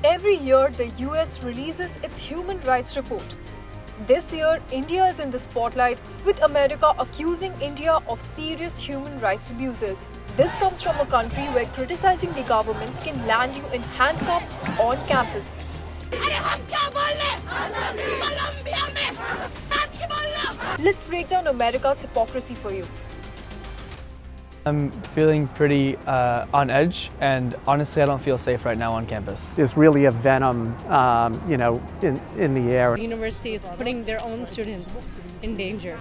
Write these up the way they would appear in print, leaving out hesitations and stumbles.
Every year, the US releases its human rights report. This year, India is in the spotlight, with America accusing India of serious human rights abuses. This comes from a country where criticizing the government can land you in handcuffs on campus. Let's break down America's hypocrisy for you. I'm feeling pretty on edge, and honestly I don't feel safe right now on campus. There's really a venom, in the air. The university is putting their own students in danger.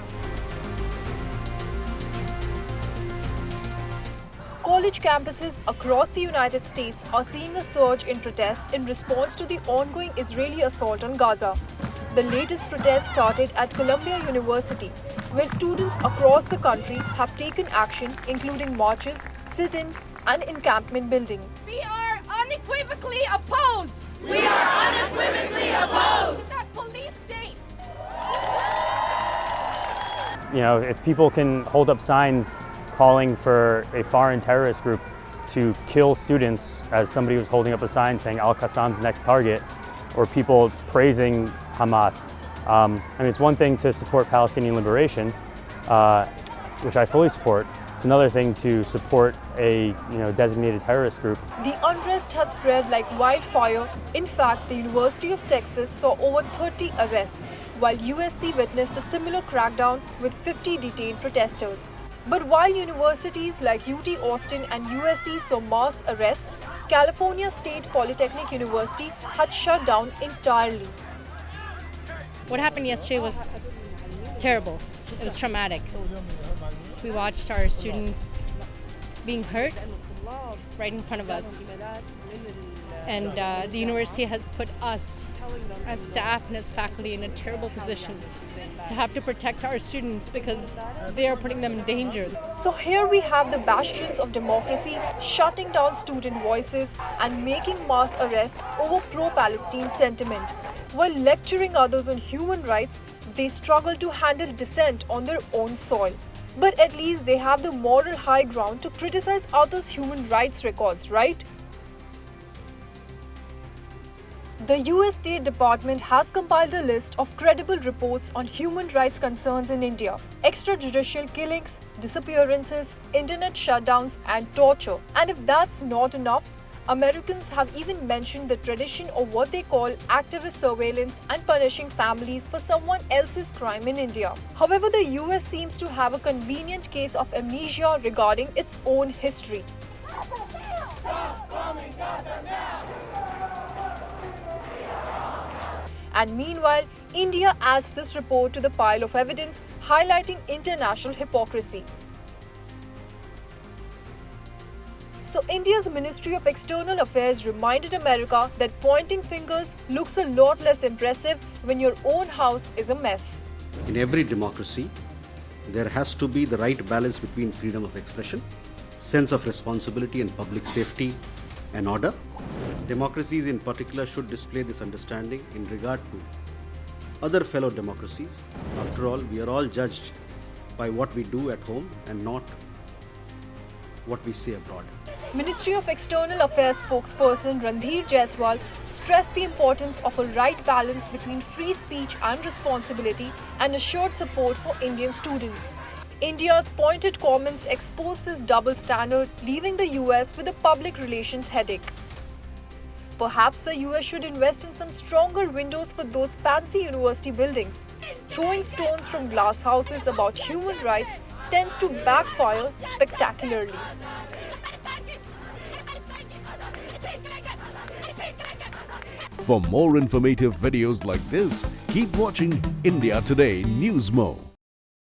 College campuses across the United States are seeing a surge in protests in response to the ongoing Israeli assault on Gaza. The latest protest started at Columbia University, where students across the country have taken action, including marches, sit-ins, and encampment building. We are unequivocally opposed! We are unequivocally opposed! To that police state! You know, if people can hold up signs calling for a foreign terrorist group to kill students, as somebody was holding up a sign saying Al-Qassam's next target, or people praising Hamas. I mean, it's one thing to support Palestinian liberation, which I fully support. It's another thing to support a designated terrorist group. The unrest has spread like wildfire. In fact, the University of Texas saw over 30 arrests, while USC witnessed a similar crackdown with 50 detained protesters. But while universities like UT Austin and USC saw mass arrests, California State Polytechnic University had shut down entirely. What happened yesterday was terrible. It was traumatic. We watched our students being hurt right in front of us. And the university has put us as staff and as faculty in a terrible position to have to protect our students because they are putting them in danger. So here we have the bastions of democracy shutting down student voices and making mass arrests over pro-Palestine sentiment. While lecturing others on human rights, they struggle to handle dissent on their own soil. But at least they have the moral high ground to criticize others' human rights records, right? The US State Department has compiled a list of credible reports on human rights concerns in India: extrajudicial killings, disappearances, internet shutdowns, and torture. And if that's not enough, Americans have even mentioned the tradition of what they call activist surveillance and punishing families for someone else's crime in India. However, the US seems to have a convenient case of amnesia regarding its own history. And meanwhile, India adds this report to the pile of evidence, highlighting international hypocrisy. So India's Ministry of External Affairs reminded America that pointing fingers looks a lot less impressive when your own house is a mess. In every democracy, there has to be the right balance between freedom of expression, sense of responsibility, and public safety and order. Democracies in particular should display this understanding in regard to other fellow democracies. After all, we are all judged by what we do at home and not what we say abroad. Ministry of External Affairs spokesperson Randhir Jaiswal stressed the importance of a right balance between free speech and responsibility and assured support for Indian students. India's pointed comments exposed this double standard, leaving the US with a public relations headache. Perhaps the US should invest in some stronger windows for those fancy university buildings. Throwing stones from glass houses about human rights tends to backfire spectacularly. For more informative videos like this, keep watching India Today Newsmo.